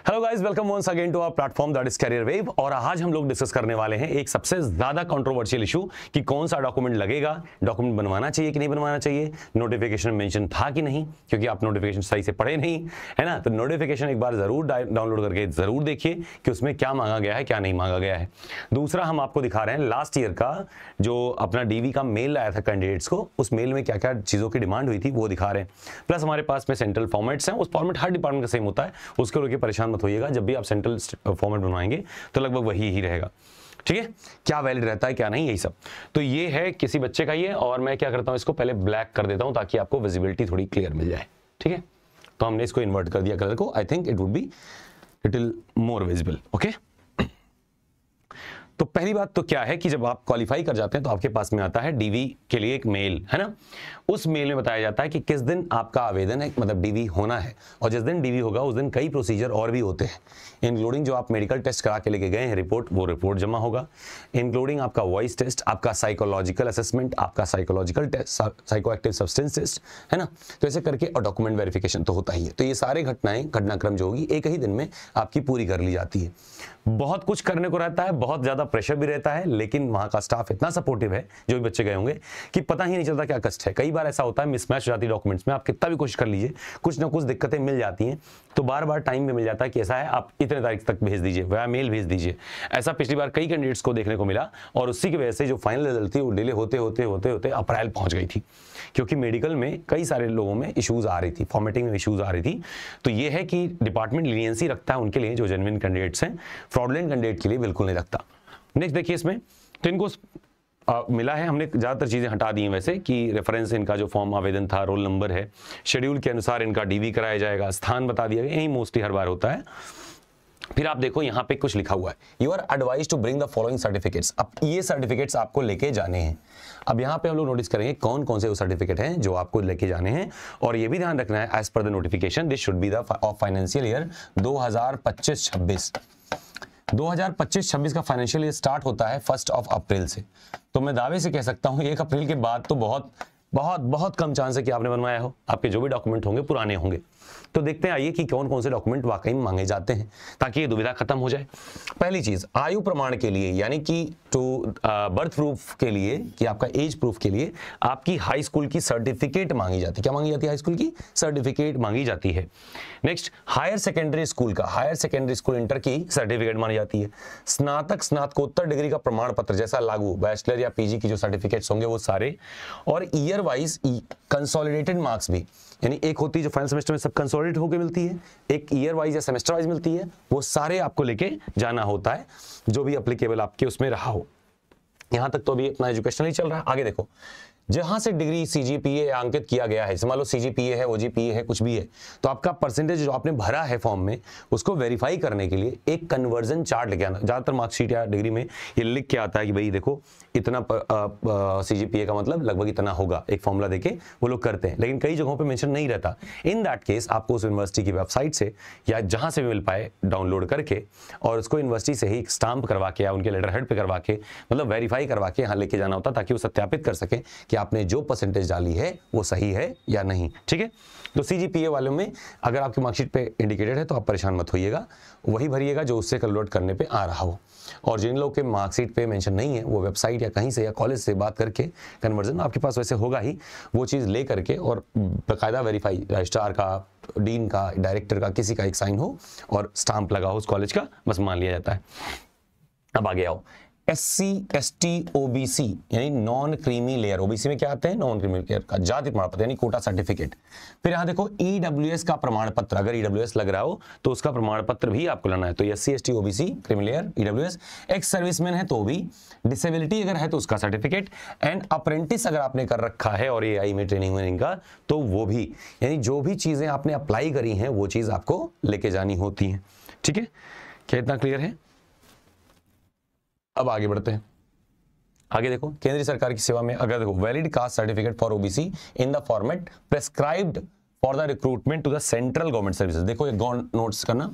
Hello guys, welcome once again to our platform that is career wave. और आज हम लोग डिस्कस करने वाले हैं एक सबसे ज्यादा कंट्रोवर्शियल इशू कि कौन सा डॉक्यूमेंट लगेगा, डॉक्यूमेंट बनवाना चाहिए कि नहीं बनवाना चाहिए, नोटिफिकेशन में मेंशन था कि नहीं, क्योंकि आप नोटिफिकेशन सही से पढ़े नहीं है ना। तो नोटिफिकेशन एक बार जरूर डाउनलोड करके जरूर देखिए कि उसमें क्या मांगा गया है, क्या नहीं मांगा गया है। दूसरा, हम आपको दिखा रहे हैं लास्ट ईयर का जो अपना डीवी का मेल आया था कैंडिडेट्स को, उस मेल में क्या क्या चीजों की डिमांड हुई थी वो दिखा रहे हैं। प्लस हमारे पास में सेंट्रल फॉर्मेट्स हैं, उस फॉर्मेट हर डिपार्टमेंट का सेम होता है, उसको लेकर परेशान मत होइएगा। जब भी आप सेंट्रल फॉर्मेट बनवाएंगे तो लगभग वही ही रहेगा, ठीक है। क्या वैलिड रहता है क्या नहीं, यही सब। तो ये है किसी बच्चे का ये, और मैं क्या करता हूं, इसको पहले ब्लैक कर देता हूं ताकि आपको विजिबिलिटी थोड़ी क्लियर मिल जाए, ठीक है। तो हमने इसको इन्वर्ट कर दिया कलर को, I think it would be little more visible, okay. तो पहली बात तो क्या है कि जब आप क्वालिफाई कर जाते हैं तो आपके पास में आता है डीवी के लिए एक मेल, है ना। उस मेल में बताया जाता है कि किस दिन आपका आवेदन है, मतलब डीवी होना है, और जिस दिन डीवी होगा उस दिन कई प्रोसीजर और भी होते हैं, इंक्लूडिंग जो आप मेडिकल टेस्ट करा के लेके गए हैं रिपोर्ट, वो रिपोर्ट जमा होगा, इंक्लूडिंग आपका वॉइस टेस्ट, आपका साइकोलॉजिकल असेसमेंट, आपका psychological test, psychoactive substance test, है ना। तो ऐसे करके और डॉक्यूमेंट वेरिफिकेशन तो होता ही है। तो ये सारे घटनाक्रम जो होगी एक ही दिन में आपकी पूरी कर ली जाती है। बहुत कुछ करने को रहता है, बहुत ज्यादा प्रेशर भी रहता है, लेकिन वहां का स्टाफ इतना सपोर्टिव है, जो भी बच्चे गए होंगे, कि पता ही नहीं चलता क्या कष्ट है। कई बार ऐसा होता है मिसमैच हो जाती है डॉक्यूमेंट्स में, आप कितना भी कोशिश कर लीजिए कुछ ना कुछ दिक्कतें मिल जाती हैं। तो बार बार टाइम भी मिल जाता है कि ऐसा है आप इतने तारीख तक भेज दीजिए, वह मेल भेज दीजिए। ऐसा पिछली बार कई कैंडिडेट्स को देखने को मिला, और उसी की वजह से जो फाइनल रिजल्ट थी वो डिले होते होते होते होते अप्रैल पहुंच गई थी, क्योंकि मेडिकल में कई सारे लोगों में इश्यूज आ रही थी, फॉर्मेटिंग में इश्यूज आ रही थी। तो ये है कि डिपार्टमेंट लीनियंसी रखता है उनके लिए जो जेन्युइन कैंडिडेट्स हैं, फ्रॉडलेंट कैंडिडेट के लिए बिल्कुल नहीं रखता। नेक्स्ट देखिए, इसमें तो इनको मिला है, हमने ज़्यादातर चीज़ें हटा दी हैं वैसे, कि रेफरेंस इनका जो फॉर्म आवेदन था, रोल नंबर है, शेड्यूल के अनुसार इनका डीवी कराया जाएगा, स्थान बता दिया गया, यही मोस्टली हर बार होता है। फिर आप देखो यहाँ पे कुछ लिखा हुआ है, you are advise to bring the following certificates. अब ये सर्टिफिकेट्स आपको लेके जाने हैं। अब यहाँ पे हम लोग नोटिस करेंगे कौन कौन से वो सर्टिफिकेट हैं जो आपको लेके जाने हैं, और ये भी ध्यान रखना है as per the notification this should be the of financial year 2025-26। 2025-26 का फाइनेंशियल ईयर स्टार्ट होता है 1 अप्रैल से। तो मैं दावे से कह सकता हूँ 1 अप्रैल के बाद तो बहुत बहुत बहुत कम चांस है कि आपने बनवाया हो, आपके जो भी डॉक्यूमेंट होंगे पुराने होंगे। तो देखते हैं आइए कि कौन कौन से डॉक्यूमेंट वाकई में मांगे जाते हैं, ताकि ये दुविधा खत्म हो जाए। पहली चीज, आयु प्रमाण के लिए, यानी कि टू बर्थ प्रूफ के लिए, कि आपका एज प्रूफ के लिए आपकी हाई स्कूल की सर्टिफिकेट मांगी जाती है। क्या मांगी जाती है? हाई स्कूल की सर्टिफिकेट मांगी जाती है। नेक्स्ट, हायर सेकेंडरी स्कूल का, हायर सेकेंडरी स्कूल इंटर की सर्टिफिकेट मांगी जाती है। स्नातक स्नातकोत्तर डिग्री का प्रमाण पत्र जैसा लागू, बैचलर या पीजी की जो सर्टिफिकेट्स होंगे वो सारे, और ईयर वाइज कंसोलिडेटेड मार्क्स भी, यानी एक होती है जो फाइनल सेमेस्टर में सब कंसोलिडेट होकर मिलती है, एक ईयर वाइज या सेमेस्टर वाइज मिलती है, वो सारे आपको लेके जाना होता है, जो भी एप्लीकेबल आपके उसमें रहा हो। यहां तक तो अभी अपना एजुकेशनल ही चल रहा है। आगे देखो, जहां से डिग्री सीजीपीए अंकित किया गया है, मान लो सीजीपीए है, ओजीपीए है, कुछ भी है, तो आपका परसेंटेज जो आपने भरा है फॉर्म में, उसको वेरीफाई करने के लिए एक कन्वर्जन चार्ट लेके आना। ज्यादातर मार्कशीट या डिग्री में ये लिख के आता है कि भाई देखो इतना सीजीपीए का मतलब लगभग इतना होगा, एक फॉर्मूला देके वो लोग करते हैं, लेकिन कई जगहों पे मेंशन नहीं रहता। इन दैट केस आपको उस यूनिवर्सिटी की वेबसाइट से या जहां से भी मिल पाए डाउनलोड करके, और उसको यूनिवर्सिटी से ही स्टाम्प करवा के या उनके लेटर हेड पे करवा के, मतलब वेरीफाई करवा के यहाँ लेके जाना होता, ताकि वो सत्यापित कर सके कि आपने जो परसेंटेज डाली है वो सही है या नहीं, ठीक है। तो सीजीपीए वालों में अगर आपकी मार्कशीट पे इंडिकेटेड है तो आप परेशान मत होइएगा, वही भरिएगा जो उससे कन्वर्ट करने पे आ रहा हो। और जिन लोगों के मार्कशीट पे मेंशन नहीं है, वो वेबसाइट या कहीं से या कॉलेज से बात करके, कन्वर्जन आपके पास वैसे होगा ही, वो चीज़ ले करके और बाकायदा वेरीफाई, रजिस्ट्रार का, डीन का, डायरेक्टर का, किसी का एक साइन हो और स्टाम्प लगा हो उस कॉलेज का, बस मान लिया जाता है। अब आगे आओ, SC, ST, OBC यानी नॉन क्रीमी लेयर। ओबीसी में क्या आते हैं? नॉन क्रीमी लेयर का जाति प्रमाण पत्र यानी कोटा सर्टिफिकेट। फिर यहाँ देखो EWS का प्रमाण पत्र, अगर EWS लग रहा हो तो उसका प्रमाण पत्र भी आपको लाना है। तो SC, ST, OBC, creamy layer, EWS। Ex serviceman है तो भी, डिसेबिलिटी अगर है तो उसका सर्टिफिकेट, एंड अप्रेंटिस अगर आपने कर रखा है और AI में ट्रेनिंग का तो वो भी, यानी जो भी चीजें आपने अप्लाई करी हैं वो चीज आपको लेके जानी होती है, ठीक है। क्या इतना क्लियर है? अब आगे बढ़ते हैं। आगे देखो, केंद्रीय सरकार की सेवा में अगर देखो, valid caste certificate for OBC in the format prescribed for the recruitment to the central government services. देखो ये नोट्स करना,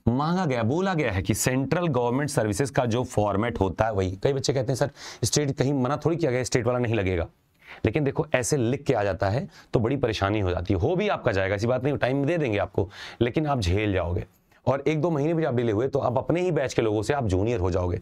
मांगा गया, बोला गया है कि सेंट्रल गवर्नमेंट सर्विसेज का जो फॉर्मेट होता है वही। कई बच्चे कहते हैं सर स्टेट, कहीं मना थोड़ी किया गया, स्टेट वाला नहीं लगेगा, लेकिन देखो ऐसे लिख के आ जाता है तो बड़ी परेशानी हो जाती है। हो भी आपका जाएगा, ऐसी बात नहीं, टाइम दे देंगे आपको, लेकिन आप झेल जाओगे। और 1-2 महीने भी आप डिले हुए तो आप अपने ही बैच के लोगों से आप जूनियर हो जाओगे।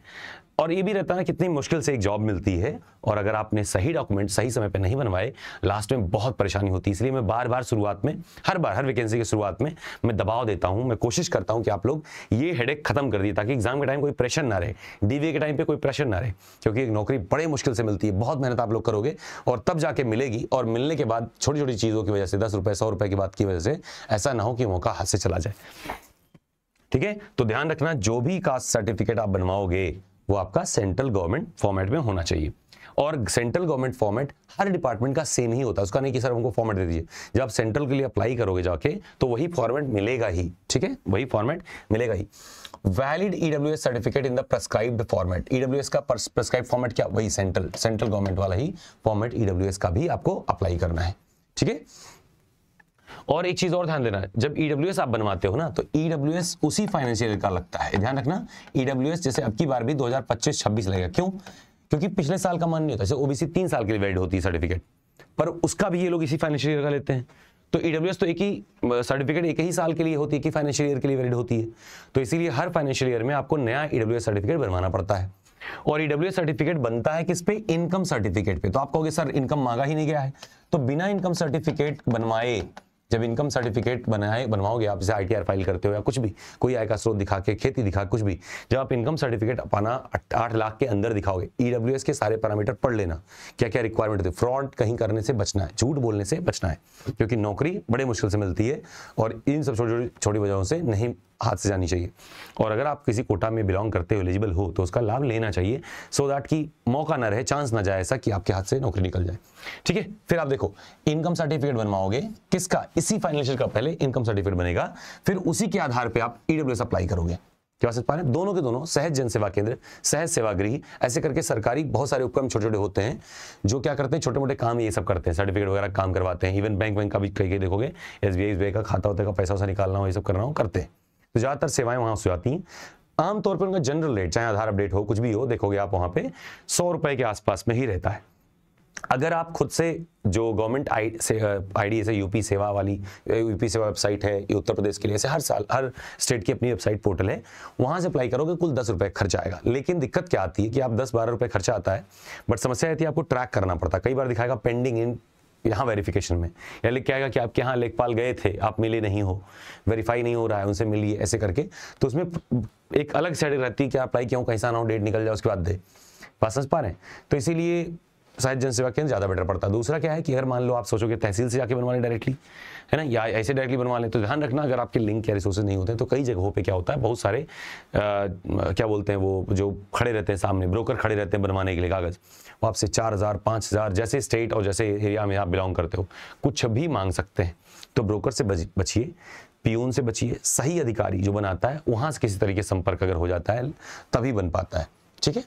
और ये भी रहता है कितनी मुश्किल से एक जॉब मिलती है, और अगर आपने सही डॉक्यूमेंट सही समय पे नहीं बनवाए, लास्ट में बहुत परेशानी होती है। इसलिए मैं बार-बार शुरुआत में, हर वैकेंसी की शुरुआत में मैं दबाव देता हूं, मैं कोशिश करता हूं कि आप लोग ये हेडेक खत्म कर दिए, ताकि एग्जाम के टाइम कोई प्रेशर ना रहे, डीवीए के टाइम पे कोई प्रेशर ना रहे, क्योंकि एक नौकरी बड़े मुश्किल से मिलती है, बहुत मेहनत आप लोग करोगे और तब जाके मिलेगी, और मिलने के बाद छोटी छोटी चीज़ों की वजह से, 10 रुपये 100 रुपये की बात की वजह से ऐसा ना हो कि मौका हाथ से चला जाए। ठीक है, तो ध्यान रखना, जो भी कास्ट सर्टिफिकेट आप बनवाओगे वो आपका सेंट्रल गवर्नमेंट फॉर्मेट में होना चाहिए। और सेंट्रल गवर्नमेंट फॉर्मेट हर डिपार्टमेंट का सेम ही होता है, उसका नहीं कि सर हमको फॉर्मेट दे दीजिए। जब आप सेंट्रल के लिए अप्लाई करोगे जाके तो वही फॉर्मेट मिलेगा ही, ठीक है, वही फॉर्मेट मिलेगा ही। Valid EWS certificate in the prescribed format, EWS का प्रेस्क्राइब्ड फॉर्मेट क्या, वही सेंट्रल गवर्नमेंट वाला ही फॉर्मेट ईडब्ल्यूएस का भी आपको अप्लाई करना है। ठीक है, और एक चीज और ध्यान देना, जब ईडब्ल्यूएस आप बनवाते हो ना तो ईडब्ल्यूएस उसी फाइनेंशियल ईयर का लगता है। ध्यान रखना, ईडब्ल्यूएस जैसे अब की बार भी 2025-26 लगेगा। क्यों? क्योंकि पिछले साल का मान नहीं होता। जैसे ओबीसी 3 साल के लिए वैलिड होती है सर्टिफिकेट, पर उसका भी ये लोग इसी फाइनेंशियल ईयर का लेते हैं। तो ईडब्ल्यूएस तो एक ही सर्टिफिकेट एक ही साल के लिए होती है, एक ही फाइनेंशियल ईयर के लिए वैलिड होती है। तो इसीलिए हर फाइनेंशियल ईयर में आपको नया ईडब्ल्यूएस सर्टिफिकेट बनवाना पड़ता है। और ईडब्ल्यूएस सर्टिफिकेट बनता है किस पे? इनकम सर्टिफिकेट पे। तो आप कहोगे सर इनकम मांगा ही नहीं गया है, तो बिना इनकम सर्टिफिकेट बनवाए, जब इनकम सर्टिफिकेट बनवाओगे आप, जैसे आईटीआर फाइल करते हो या कुछ भी, कोई आय का स्रोत दिखा के, खेती दिखा, कुछ भी, जब आप इनकम सर्टिफिकेट अपना 8 लाख के अंदर दिखाओगे, ईडब्ल्यूएस के सारे पैरामीटर पढ़ लेना, क्या क्या रिक्वायरमेंट होती है। फ्रॉड कहीं करने से बचना है, झूठ बोलने से बचना है, क्योंकि नौकरी बड़े मुश्किल से मिलती है और इन सब छोटी वजहों से नहीं हाथ से जानी चाहिए। और अगर आप किसी कोटा में बिलोंग करते हो, एलिजिबल हो, तो उसका लाभ लेना चाहिए, सो दैट कि मौका ना रहे, चांस ना जाए ऐसा कि आपके हाथ से नौकरी निकल जाए। ठीक है, फिर आप देखो इनकम सर्टिफिकेट बनवाओगे किसका? इसी फाइनेंशियल का पहले इनकम सर्टिफिकेट बनेगा, फिर उसी के आधार पे आप ईडब्ल्यूएस अप्लाई करोगे। क्या समझ पा रहे हैं? दोनों के दोनों सहज जन सेवा केंद्र, सहज सेवागृह, ऐसे करके सरकारी बहुत सारे उपक्रम छोटे छोटे होते हैं जो क्या करते हैं, छोटे मोटे काम ये सब करते हैं, सर्टिफिकेट वगैरह काम करवाते हैं। इवन बैंक का भी कई देखोगे, एसबीआई का खाता होता है, का पैसा निकालना हो, ये सब करना हो, करते हैं। तो ज्यादातर सेवाएं वहां से आती हैं। आमतौर पर उनका जनरल रेट, चाहे आधार अपडेट हो, कुछ भी हो, देखोगे आप वहां पे 100 रुपए के आसपास में ही रहता है। अगर आप खुद से जो गवर्नमेंट आईडी, जैसे यूपी सेवा वाली, यूपी सेवा वेबसाइट है, ये उत्तर प्रदेश के लिए, ऐसे हर साल हर स्टेट की अपनी वेबसाइट पोर्टल है, वहां से अप्लाई करोगे, कुल 10 रुपए खर्चा आएगा। लेकिन दिक्कत क्या आती है कि आप 10-12 रुपए खर्चा आता है, बट समस्या आती है आपको ट्रैक करना पड़ता है। कई बार दिखाएगा पेंडिंग इन यहाँ वेरिफिकेशन में, या लिख के आएगा कि आपके यहाँ लेखपाल गए थे, आप मिले नहीं हो, वेरीफाई नहीं हो रहा है, उनसे मिलिए, ऐसे करके। तो उसमें एक अलग साइड रहती है कि अप्लाई क्यों, कैसा ना हो, डेट निकल जाए उसके बाद दे। बात समझ पा रहे हैं? तो इसीलिए सहज जन सेवा केंद्र ज़्यादा बेटर पड़ता है। दूसरा क्या है कि अगर मान लो आप सोचोगे तहसील से जाके बनवा लें डायरेक्टली, है ना, या ऐसे डायरेक्टली बनवा लें, तो ध्यान रखना अगर आपके लिंक या रिसोर्सेज नहीं होते हैं तो कई जगहों पे क्या होता है, बहुत सारे क्या बोलते हैं वो जो खड़े रहते हैं सामने, ब्रोकर खड़े रहते हैं बनवाने के लिए कागज़, वो आपसे 4,000 5,000 जैसे स्टेट और जैसे एरिया में आप बिलोंग करते हो कुछ भी मांग सकते हैं। तो ब्रोकर से बचिए, पियून से बचिए, सही अधिकारी जो बनाता है वहाँ से किसी तरीके संपर्क अगर हो जाता है तभी बन पाता है। ठीक है,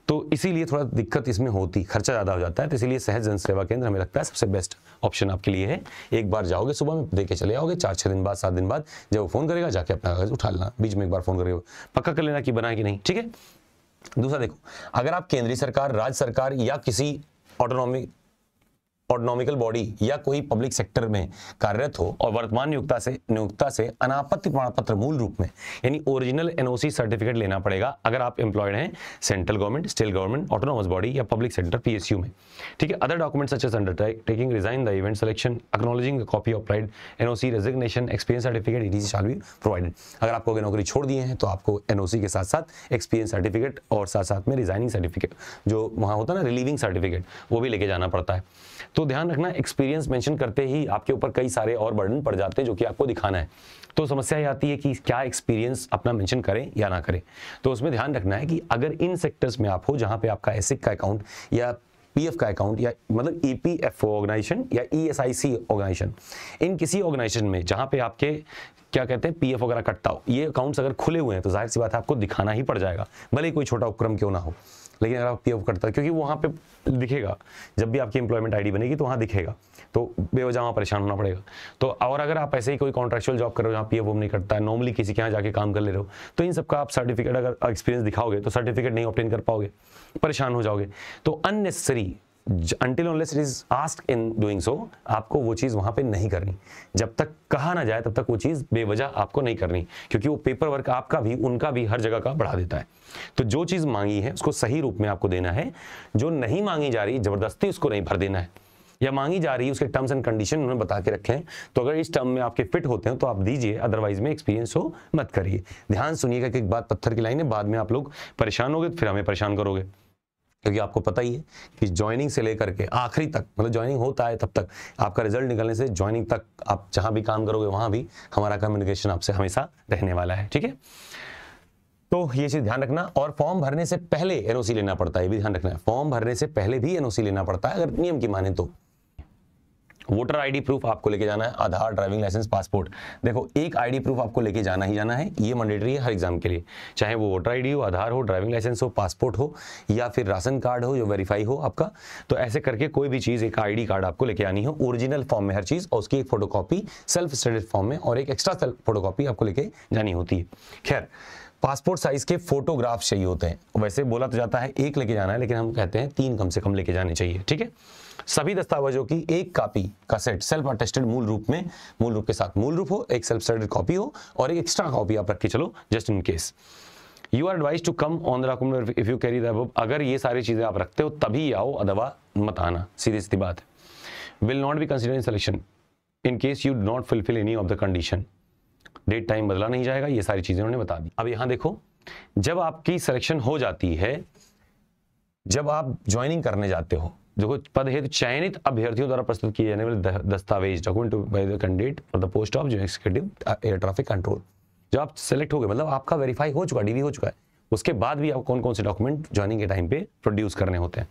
तो इसीलिए थोड़ा दिक्कत इसमें होती, खर्चा ज़्यादा हो जाता है। तो इसीलिए सहज जन सेवा केंद्र हमें लगता है सबसे बेस्ट ऑप्शन आपके लिए है। एक बार जाओगे, सुबह में दे के चले आओगे, 4-6 दिन बाद 7 दिन बाद जब वो फ़ोन करेगा जाके अपना कागज उठा लेना, बीच में एक बार फ़ोन करके पक्का कर लेना कि बना है कि नहीं। ठीक है, दूसरा देखो, अगर आप केंद्रीय सरकार, राज्य सरकार या किसी ऑटोनॉमिकल बॉडी या कोई पब्लिक सेक्टर में कार्यरत हो और वर्तमान नियोक्ता से अनापत्ति प्रमाण पत्र मूल रूप में, यानी ओरिजिनल एनओसी सर्टिफिकेट लेना पड़ेगा अगर आप एम्प्लॉयड हैं central government, state government, autonomous body या पब्लिक सेक्टर पीएसयू में। ठीक है, other documents such as undertaking, resign the event selection, acknowledging copy of pride, NOC, resignation, experience certificate, it shall be provided. अगर आपको नौकरी छोड़ दिए हैं तो आपको एनओसी के साथ साथ एक्सपीरियंस सर्टिफिकेट और साथ साथ में रिजाइनिंग सर्टिफिकेट जो वहाँ होता है ना, रिलीविंग सर्टिफिकेट, वो भी लेके जाना पड़ता है। तो ध्यान रखना, एक्सपीरियंस मेंशन करते ही आपके ऊपर कई सारे और बर्डन पड़ जाते हैं जो कि आपको दिखाना है। तो समस्या ये आती है कि क्या एक्सपीरियंस अपना मेंशन करें या ना करें। तो उसमें ध्यान रखना है कि अगर इन सेक्टर्स में आप हो जहां पे आपका एसिक का अकाउंट या पीएफ का अकाउंट या मतलब ईपीएफओ ऑर्गेनाइजेशन या ईएसआईसी ऑर्गेनाइजेशन, इन किसी ऑर्गेनाइजेशन में जहां पे आपके क्या कहते हैं पीएफ वगैरह कटता हो, ये अकाउंट्स अगर खुले हुए हैं तो जाहिर सी बात है आपको दिखाना ही पड़ जाएगा, भले ही कोई छोटा उपक्रम क्यों ना हो। लेकिन अगर आप पीएफ कटता है, क्योंकि वहाँ पे दिखेगा जब भी आपकी एम्प्लॉयमेंट आईडी बनेगी तो वहाँ दिखेगा, तो बेवजह वहाँ परेशान होना पड़ेगा। तो और अगर आप ऐसे ही कोई कॉन्ट्रैक्चुअल जॉब कर रहे हो जहाँ पीएफ नहीं कटता है, नॉर्मली किसी के यहाँ जाके काम कर ले रहे हो, तो इन सबका आप सर्टिफिकेट अगर एक्सपीरियंस दिखाओगे तो सर्टिफिकेट नहीं ऑब्टेन कर पाओगे, परेशान हो जाओगे। तो unnecessary until unless it is asked in doing so, आपको वो चीज़ वहाँ पे नहीं करनी। जब तक कहा ना जाए तब तक वो चीज़ बेवजह आपको नहीं करनी, क्योंकि वो पेपर वर्क आपका भी उनका भी हर जगह का बढ़ा देता है। तो जो चीज़ मांगी है उसको सही रूप में आपको देना है, जो नहीं मांगी जा रही जबरदस्ती उसको नहीं भर देना है, या मांगी जा रही है उसके टर्म्स एंड कंडीशन उन्होंने बता के रखे हैं, तो अगर इस टर्म में आपके फिट होते हैं तो आप दीजिए, अदरवाइज में एक्सपीरियंस हो मत करिए। ध्यान सुनिएगा कि एक बात पत्थर की लाइन है, बाद में आप लोग परेशान होगे फिर हमें परेशान करोगे, क्योंकि आपको पता ही है कि ज्वाइनिंग से लेकर के आखिरी तक, मतलब ज्वाइनिंग होता है तब तक, आपका रिजल्ट निकलने से ज्वाइनिंग तक आप जहां भी काम करोगे वहां भी हमारा कम्युनिकेशन आपसे हमेशा रहने वाला है। ठीक है, तो ये चीज ध्यान रखना। और फॉर्म भरने से पहले एनओसी लेना पड़ता है, ये भी ध्यान रखना है, फॉर्म भरने से पहले भी एनओसी लेना पड़ता है अगर नियम की माने तो। वोटर आईडी प्रूफ आपको लेके जाना है, आधार, ड्राइविंग लाइसेंस, पासपोर्ट। देखो एक आईडी प्रूफ आपको लेके जाना ही जाना है, ये मैंडेटरी है हर एग्जाम के लिए, चाहे वो वोटर आईडी हो, आधार हो, ड्राइविंग लाइसेंस हो, पासपोर्ट हो, या फिर राशन कार्ड हो जो वेरीफाई हो आपका। तो ऐसे करके कोई भी चीज़, एक आईडी कार्ड आपको लेके आनी हो, ओरिजिनल फॉर्म में हर चीज़, और उसकी एक फोटोकॉपी सेल्फ स्टेटेड फॉर्म में, और एक एक्स्ट्रा सेल्फ फोटोकॉपी आपको लेके जानी होती है। खैर, पासपोर्ट साइज के फोटोग्राफ चाहिए होते हैं। वैसे बोला तो जाता है एक लेके जाना है, लेकिन हम कहते हैं 3 कम से कम लेके जाने चाहिए। ठीक है, सभी दस्तावेजों की एक कॉपी का सेट सेल्फ अटेस्टेड मूल रूप के साथ, मूल रूप हो, एक सेल्फ स्टेटेड कॉपी हो, और एक एक्स्ट्रा कॉपी आप रख के चलो just in case. You are advise to come on the document if you carry the above. अगर ये सारी चीजें आप रखते हो तभी आओ, अथवा मत आना, सीधी सी बात है। Will not be considered in selection in case you do not fulfil any of the condition. Date time बदला नहीं जाएगा, ये सारी चीजें उन्होंने बता दी। अब यहां देखो, जब आपकी सिलेक्शन हो जाती है, जब आप ज्वाइनिंग करने जाते हो, देखो पद हेतु चयनित अभ्यर्थियों द्वारा प्रस्तुत किए जाने वाले दस्तावेज, document by the candidate for the post of executive air traffic control. जब आप सेलेक्ट हो गए, मतलब आपका वेरीफाई हो चुका, डीवी हो चुका है, उसके बाद भी आप कौन कौन से डॉक्यूमेंट ज्वाइनिंग के टाइम पे प्रोड्यूस करने होते हैं।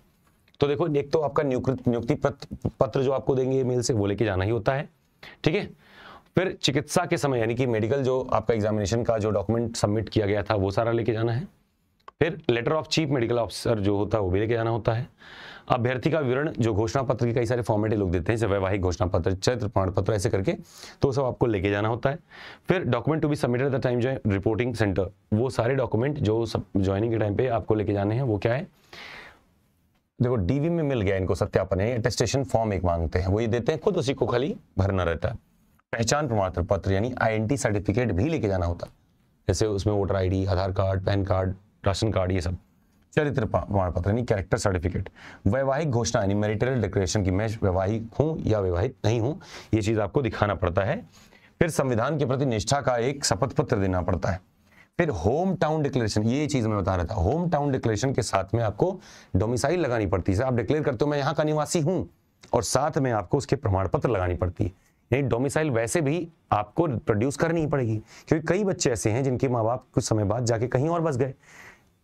तो देखो, एक तो आपका नियुक्ति पत्र जो आपको देंगे मेल से, वो लेके जाना ही होता है। ठीक है, फिर चिकित्सा के समय, यानी कि मेडिकल जो आपका एग्जामिनेशन का जो डॉक्यूमेंट सबमिट किया गया था वो सारा लेके जाना है। फिर letter of chief medical officer जो होता है वो भी लेके जाना होता है। अभ्यर्थी का विवरण, जो घोषणा पत्र की कई सारे फॉर्मेट लोग देते हैं, जैसे वैवाहिक घोषणा पत्र, चरित्र प्रमाण पत्र, ऐसे करके, तो सब आपको लेके जाना होता है। फिर document to be submitted at the time जो है रिपोर्टिंग सेंटर, वो सारे डॉक्यूमेंट जो सब ज्वाइनिंग के टाइम पे आपको लेके जाने हैं वो क्या है, देखो डीवी में मिल गया इनको सत्यापन है, अटेस्टेशन फॉर्म एक मांगते हैं, वो ये देते हैं, खुद उसी को खाली भरना रहता है। पहचान प्रमाण पत्र यानी आईडेंटिटी सर्टिफिकेट भी लेके जाना होता है, जैसे उसमें voter ID, Aadhaar card, PAN card, ration card, ये सब। चरित्र प्रमाण पत्र यानी कैरेक्टर सर्टिफिकेट। वैवाहिक घोषणा यानी मैरिटल डिक्लेरेशन की मैं वैवाहिक हूं या वैवाहिक नहीं हूं, ये चीज आपको दिखाना पड़ता है। फिर संविधान के प्रति निष्ठा का एक शपथ पत्र देना पड़ता है। फिर होम टाउन डिक्लेरेशन, ये चीज मैं बता रहा था, होम टाउन डिक्लेरेशन के साथ में आपको डोमिसाइल लगानी पड़ती है। आप डिक्लेयर करते हो मैं यहाँ का निवासी हूं, और साथ में आपको उसके प्रमाण पत्र लगानी पड़ती है। यानी डोमिसाइल वैसे भी आपको प्रोड्यूस करनी ही पड़ेगी, क्योंकि कई बच्चे ऐसे हैं जिनके माँ बाप कुछ समय बाद जाके कहीं और बस गए,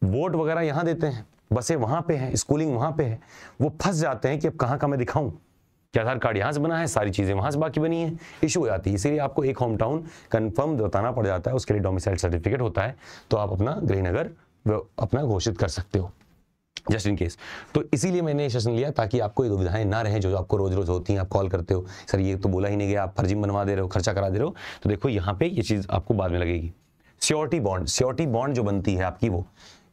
वोट वगैरह यहाँ देते हैं, बसें वहां पे हैं, स्कूलिंग वहां पे है, वो फंस जाते हैं कि अब कहाँ का मैं दिखाऊं, कि आधार कार्ड यहाँ से बना है, सारी चीजें वहां से बाकी बनी है, इशू हो जाती है। इसीलिए आपको एक होम टाउन कंफर्म बताना पड़ जाता है, उसके लिए डोमिसाइल सर्टिफिकेट होता है, तो आप अपना गृहनगर अपना घोषित कर सकते हो जस्ट इन केस। तो इसीलिए मैंने सेशन लिया ताकि आपको ये दुविधाएं ना रहें जो आपको रोज रोज होती हैं। आप कॉल करते हो, सर ये तो बोला ही नहीं गया, आप फर्जी बनवा दे रहे हो, खर्चा करा दे रहे हो, तो देखो यहाँ पे ये चीज आपको बाद में लगेगी। सियोरिटी बॉन्ड जो बनती है आपकी, वो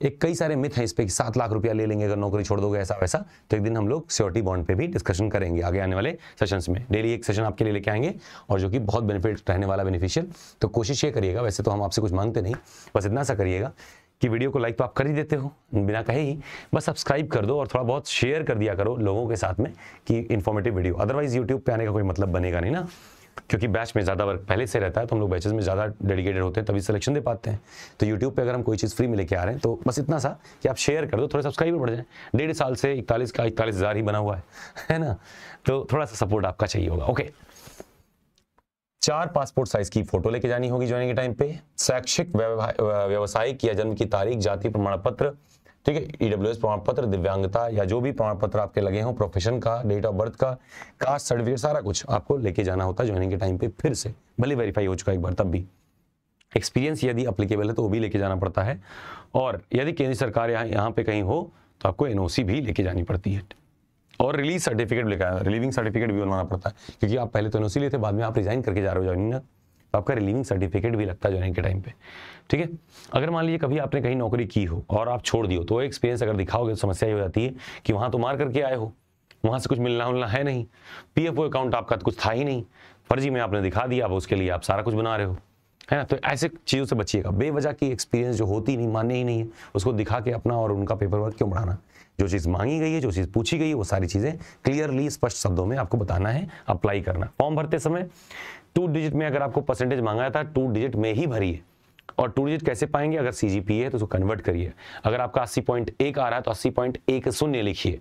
एक कई सारे मिथ हैं इस पे कि 7 लाख रुपया ले लेंगे अगर नौकरी छोड़ दोगे, ऐसा वैसा। तो एक दिन हम लोग सियोरिटी बॉन्ड पे भी डिस्कशन करेंगे आगे आने वाले सेशंस में। डेली एक सेशन आपके लिए लेके आएंगे, और जो कि बहुत बेनिफिट रहने वाला, बेनिफिशियल। तो कोशिश ये करिएगा, वैसे तो हम आपसे कुछ मांगते नहीं, बस इतना सा करिएगा कि वीडियो को लाइक तो आप कर ही देते हो बिना कहे ही, बस सब्सक्राइब कर दो और थोड़ा बहुत शेयर कर दिया करो लोगों के साथ में कि इन्फॉर्मेटिव वीडियो। अदरवाइज यूट्यूब पे आने का कोई मतलब बनेगा नहीं ना, क्योंकि बैच में ज़्यादा वर्क पहले से रहता है, तो हम लोग बैचेस में ज़्यादा डेडिकेटेड होते हैं, तभी सिलेक्शन दे पाते हैं। तो यूट्यूब पे अगर हम कोई चीज़ फ्री में लेके आ रहे हैं, तो बस इतना सा कि आप शेयर कर दो, थोड़े सब्सक्राइबर बढ़ जाए। 1.5 साल से 41,000 ही बना हुआ है ना, तो थोड़ा सा सपोर्ट आपका चाहिए होगा। ओके, 4 पासपोर्ट साइज की फोटो लेके जानी होगी ज्वाइनिंग के टाइम पे। शैक्षिक, व्यवसायिक या जन्म की तारीख, जाति प्रमाण पत्र, ठीक है, ईडब्ल्यूएस प्रमाण पत्र, दिव्यांगता या जो भी प्रमाण पत्र आपके लगे हों, प्रोफेशन का, डेट ऑफ बर्थ का, कास्ट सर्टिफिकेट, सारा कुछ आपको लेके जाना होता है ज्वाइनिंग के टाइम पे। फिर से भले वेरीफाई हो चुका एक बार, तब भी एक्सपीरियंस यदि अप्लीकेबल है तो वो भी लेके जाना पड़ता है। और यदि केंद्र सरकार यहाँ पे कहीं हो तो आपको एनओसी भी लेके जानी पड़ती है, और रिलीज सर्टिफिकेट भी लेकर, रिलीविंग सर्टिफिकेट भी बनवाना पड़ता है, क्योंकि आप पहले तो एनओसी लेते, बाद में आप रिजाइन करके जा रहे हो ज्वाइनिंग ना, तो आपका रिलीविंग सर्टिफिकेट भी लगता है ज्वाइनिंग के टाइम पे। ठीक है, अगर मान लीजिए कभी आपने कहीं नौकरी की हो और आप छोड़ दियो, तो एक्सपीरियंस अगर दिखाओगे तो समस्या ये हो जाती है कि वहां तो मार करके आए हो, वहाँ से कुछ मिलना उलना है नहीं, पीएफओ अकाउंट आपका तो कुछ था ही नहीं, फर्जी में आपने दिखा दिया, अब उसके लिए आप सारा कुछ बना रहे हो, है ना। तो ऐसे चीज़ों से बचिएगा। बेवजह की एक्सपीरियंस जो होती नहीं, मान्य ही नहीं है, उसको दिखा के अपना और उनका पेपर वर्क क्यों बढ़ाना। जो चीज़ मांगी गई है, जो चीज़ पूछी गई है, वो सारी चीज़ें क्लियरली स्पष्ट शब्दों में आपको बताना है, अप्लाई करना। फॉर्म भरते समय 2 डिजिट में अगर आपको परसेंटेज मांगा था, 2 डिजिट में ही भरिए। और 2 डिजिट कैसे पाएंगे? अगर सीजीपीए है तो उसको कन्वर्ट करिए। अगर आपका 80.1 आ रहा है तो 80.10 लिखिए,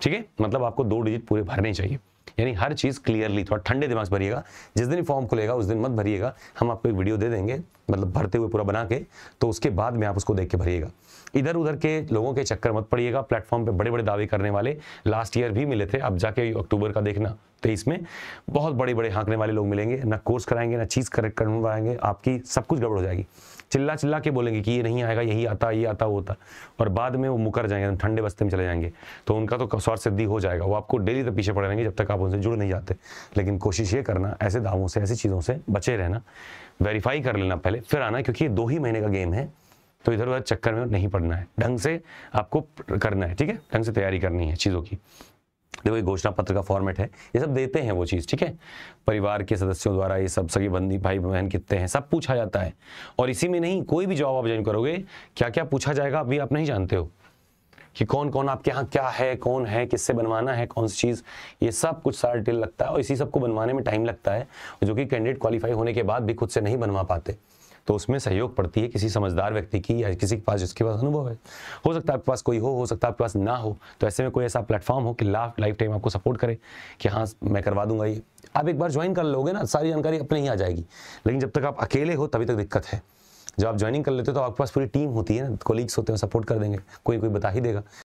ठीक है। मतलब आपको 2 डिजिट पूरे भरने चाहिए, यानी हर चीज़ क्लियरली, थोड़ा ठंडे दिमाग से भरिएगा। जिस दिन फॉर्म खुलेगा उस दिन मत भरिएगा, हम आपको एक वीडियो दे देंगे, मतलब भरते हुए पूरा बना के, तो उसके बाद में आप उसको देख के भरिएगा। इधर उधर के लोगों के चक्कर मत पड़िएगा। प्लेटफॉर्म पे बड़े बड़े दावे करने वाले लास्ट ईयर भी मिले थे, अब जाके अक्टूबर का देखना 23 में बहुत बड़े बड़े हाँकने वाले लोग मिलेंगे, ना कोर्स कराएंगे ना चीज़ करेक्ट करवाएंगे, आपकी सब कुछ गड़बड़ हो जाएगी। चिल्ला चिल्ला के बोलेंगे कि ये नहीं आएगा, यही आता, ये आता, वो आता, और बाद में वो मुकर जाएंगे, ठंडे बस्ते में चले जाएंगे, तो उनका तो स्वार्थ सिद्धि हो जाएगा। वो आपको डेली तक पीछे पड़े रहेंगे जब तक आप उनसे जुड़ नहीं जाते। लेकिन कोशिश ये करना, ऐसे दावों से, ऐसी चीज़ों से बचे रहना, वेरीफाई कर लेना पहले, फिर आना, क्योंकि ये 2 ही महीने का गेम है, तो इधर उधर चक्कर में नहीं पड़ना है, ढंग से आपको करना है, ठीक है। ढंग से तैयारी करनी है चीज़ों की। देखो ये घोषणा पत्र का फॉर्मेट है, ये सब देते हैं वो चीज़, ठीक है। परिवार के सदस्यों द्वारा ये सब, सगी बंदी भाई बहन कितने हैं, सब पूछा जाता है। और इसी में नहीं, कोई भी जॉब आप ज्वाइन करोगे, क्या क्या पूछा जाएगा अभी आप नहीं जानते हो, कि कौन कौन आपके यहाँ क्या है, कौन है, किससे बनवाना है, कौन सी चीज़, ये सब कुछ सारा डिटेल लगता है। और इसी सब को बनवाने में टाइम लगता है, जो कि कैंडिडेट क्वालिफाई होने के बाद भी खुद से नहीं बनवा पाते। तो उसमें सहयोग पड़ती है किसी समझदार व्यक्ति की, या किसी के पास जिसके पास अनुभव है। हो सकता है आपके पास कोई हो सकता है आपके पास ना हो, तो ऐसे में कोई ऐसा प्लेटफॉर्म हो कि लाइफ टाइम आपको सपोर्ट करे कि हाँ मैं करवा दूंगा ये। आप एक बार ज्वाइन कर लोगे ना, सारी जानकारी अपने ही आ जाएगी। लेकिन जब तक आप अकेले हो तभी तक दिक्कत है। जब आप ज्वाइनिंग कर लेते हो तो आपके पास पूरी टीम होती है ना, कोलीग्स होते हैं, सपोर्ट कर देंगे, कोई बता ही देगा।